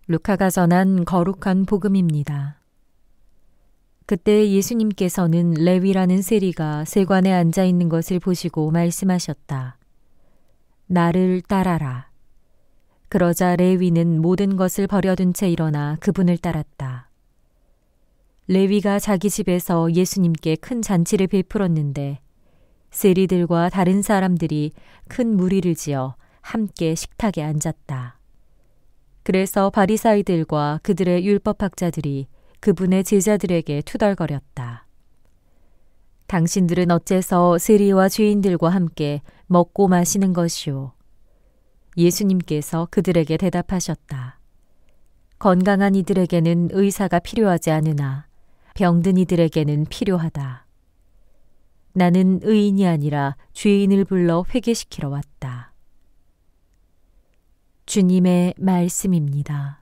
루카가 전한 거룩한 복음입니다. 그때 예수님께서는 레위라는 세리가 세관에 앉아 있는 것을 보시고 말씀하셨다. 나를 따라라. 그러자 레위는 모든 것을 버려둔 채 일어나 그분을 따랐다. 레위가 자기 집에서 예수님께 큰 잔치를 베풀었는데 세리들과 다른 사람들이 큰 무리를 지어 함께 식탁에 앉았다. 그래서 바리사이들과 그들의 율법학자들이 그분의 제자들에게 투덜거렸다. 당신들은 어째서 세리와 죄인들과 함께 먹고 마시는 것이오? 예수님께서 그들에게 대답하셨다. 건강한 이들에게는 의사가 필요하지 않으나 병든 이들에게는 필요하다. 나는 의인이 아니라 죄인을 불러 회개시키러 왔다. 주님의 말씀입니다.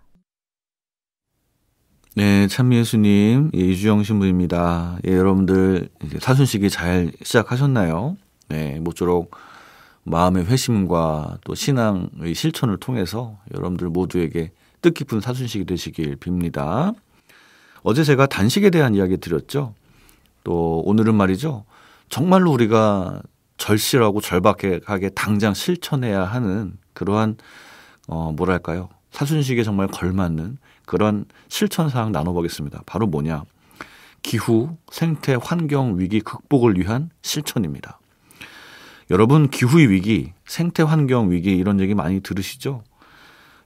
네, 참 예수님, 이주영 신부입니다. 여러분들 이제 사순식이 잘 시작하셨나요? 네, 모쪼록 마음의 회심과 또 신앙의 실천을 통해서 여러분들 모두에게 뜻깊은 사순식이 되시길 빕니다. 어제 제가 단식에 대한 이야기 드렸죠. 또 오늘은 말이죠. 정말로 우리가 절실하고 절박하게 당장 실천해야 하는 그러한 뭐랄까요. 사순식에 정말 걸맞는 그런 실천사항 나눠보겠습니다. 바로 뭐냐. 기후, 생태, 환경 위기 극복을 위한 실천입니다. 여러분 기후의 위기, 생태 환경 위기 이런 얘기 많이 들으시죠?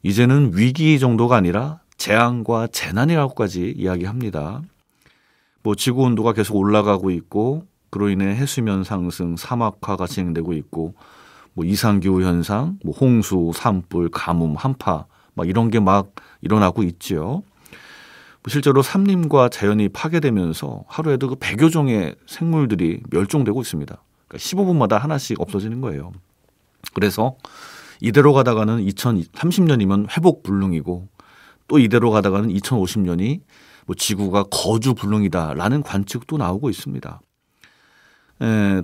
이제는 위기 정도가 아니라 재앙과 재난이라고까지 이야기합니다. 뭐 지구온도가 계속 올라가고 있고 그로 인해 해수면 상승, 사막화가 진행되고 있고 뭐 이상기후 현상, 뭐 홍수, 산불, 가뭄, 한파 막 이런 게 막 일어나고 있죠. 실제로 산림과 자연이 파괴되면서 하루에도 그 100여 종의 생물들이 멸종되고 있습니다. 그러니까 15분마다 하나씩 없어지는 거예요. 그래서 이대로 가다가는 2030년이면 회복 불능이고 또 이대로 가다가는 2050년이 뭐 지구가 거주 불능이다라는 관측도 나오고 있습니다.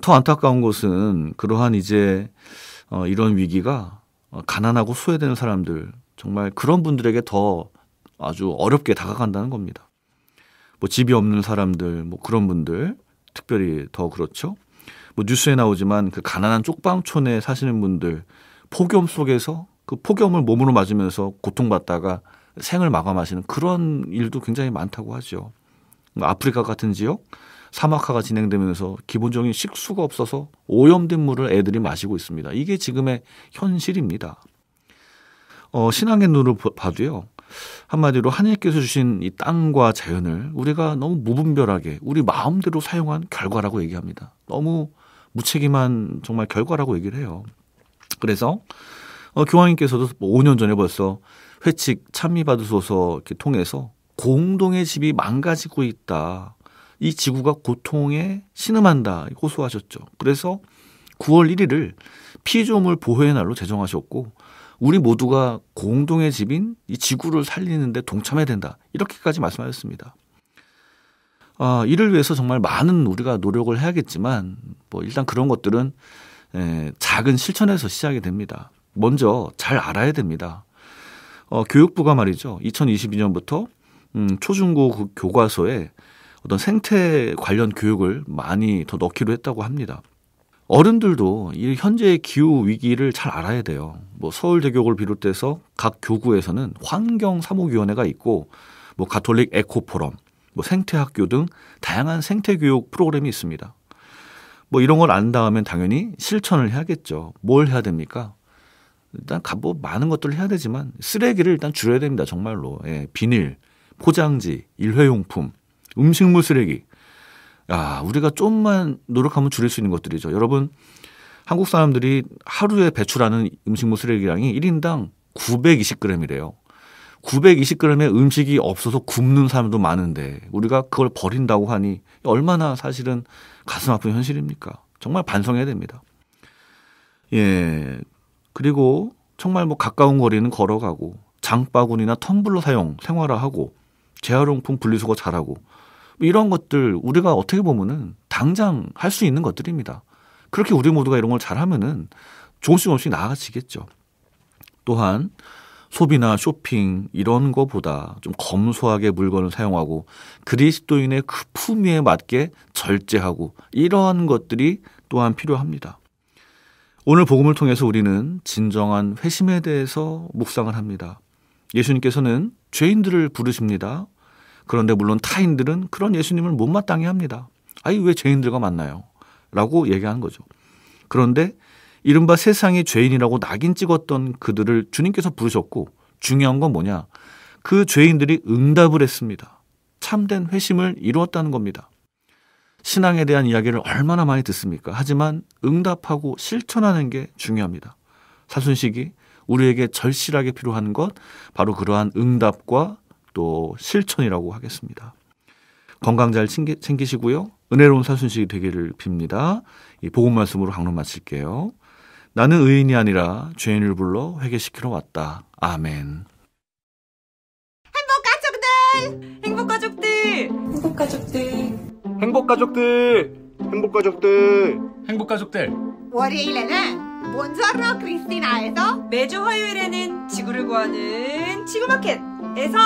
더 안타까운 것은 그러한 이제 이런 위기가 가난하고 소외되는 사람들 정말 그런 분들에게 더 아주 어렵게 다가간다는 겁니다. 뭐 집이 없는 사람들, 뭐 그런 분들 특별히 더 그렇죠. 뭐 뉴스에 나오지만 그 가난한 쪽방촌에 사시는 분들 폭염 속에서 그 폭염을 몸으로 맞으면서 고통받다가 생을 마감하시는 그런 일도 굉장히 많다고 하죠. 아프리카 같은 지역 사막화가 진행되면서 기본적인 식수가 없어서 오염된 물을 애들이 마시고 있습니다. 이게 지금의 현실입니다. 신앙의 눈으로 봐도요. 한마디로 하나님께서 주신 이 땅과 자연을 우리가 너무 무분별하게 우리 마음대로 사용한 결과라고 얘기합니다. 너무 무책임한 정말 결과라고 얘기를 해요. 그래서 교황님께서도 5년 전에 벌써 회칙 찬미받으소서 이렇게 통해서 공동의 집이 망가지고 있다. 이 지구가 고통에 신음한다 호소하셨죠. 그래서 9월 1일을 피조물 보호의 날로 제정하셨고 우리 모두가 공동의 집인 이 지구를 살리는 데 동참해야 된다. 이렇게까지 말씀하셨습니다. 이를 위해서 정말 많은 우리가 노력을 해야겠지만 뭐 일단 그런 것들은 작은 실천에서 시작이 됩니다. 먼저 잘 알아야 됩니다. 교육부가 말이죠. 2022년부터 초중고 교과서에 어떤 생태 관련 교육을 많이 더 넣기로 했다고 합니다. 어른들도 이 현재의 기후 위기를 잘 알아야 돼요. 뭐 서울대교육을 비롯해서 각 교구에서는 환경사무위원회가 있고 뭐 가톨릭 에코포럼, 뭐 생태학교 등 다양한 생태교육 프로그램이 있습니다. 뭐 이런 걸 안 다음엔 당연히 실천을 해야겠죠. 뭘 해야 됩니까? 일단 뭐 많은 것들을 해야 되지만 쓰레기를 일단 줄여야 됩니다. 정말로. 비닐, 포장지, 일회용품, 음식물 쓰레기. 우리가 좀만 노력하면 줄일 수 있는 것들이죠. 여러분, 한국 사람들이 하루에 배출하는 음식물 쓰레기량이 1인당 920g이래요. 920g의 음식이 없어서 굶는 사람도 많은데 우리가 그걸 버린다고 하니 얼마나 사실은 가슴 아픈 현실입니까? 정말 반성해야 됩니다. 그리고 정말 뭐 가까운 거리는 걸어가고 장바구니나 텀블러 사용 생활화하고 재활용품 분리수거 잘하고 이런 것들 우리가 어떻게 보면은 당장 할 수 있는 것들입니다. 그렇게 우리 모두가 이런 걸 잘하면은 조금씩 나아지겠죠. 또한 소비나 쇼핑 이런 거보다 좀 검소하게 물건을 사용하고 그리스도인의 그 품위에 맞게 절제하고 이러한 것들이 또한 필요합니다. 오늘 복음을 통해서 우리는 진정한 회심에 대해서 묵상을 합니다. 예수님께서는 죄인들을 부르십니다. 그런데 물론 타인들은 그런 예수님을 못마땅해 합니다. 아니 왜 죄인들과 만나요? 라고 얘기하는 거죠. 그런데 이른바 세상의 죄인이라고 낙인 찍었던 그들을 주님께서 부르셨고 중요한 건 뭐냐? 그 죄인들이 응답을 했습니다. 참된 회심을 이루었다는 겁니다. 신앙에 대한 이야기를 얼마나 많이 듣습니까? 하지만 응답하고 실천하는 게 중요합니다. 사순식이 우리에게 절실하게 필요한 것 바로 그러한 응답과 또 실천이라고 하겠습니다. 건강 잘 챙기시고요. 은혜로운 사순식이 되기를 빕니다. 이 복음 말씀으로 강론 마칠게요. 나는 의인이 아니라 죄인을 불러 회개시키러 왔다. 아멘. 행복가족들! 행복가족들! 행복가족들! 행복가족들! 월요일에는 몬조르노 크리스티나에서 매주 화요일에는 지구를 구하는 지구마켓에서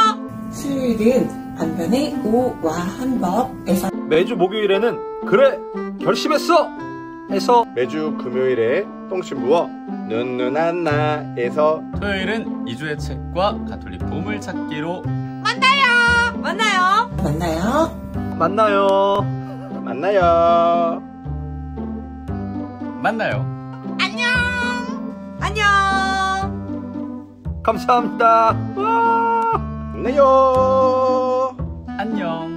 수요일은 안변의 오와 한법에서 매주 목요일에는 그래! 결심했어! 에서 매주 금요일에 똥신부어 눈눈한 나에서 토요일은 2주의 책과 가톨릭 보물찾기로 만나요! 만나요. 만나요. 안녕! 감사합니다. 만나요. 안녕.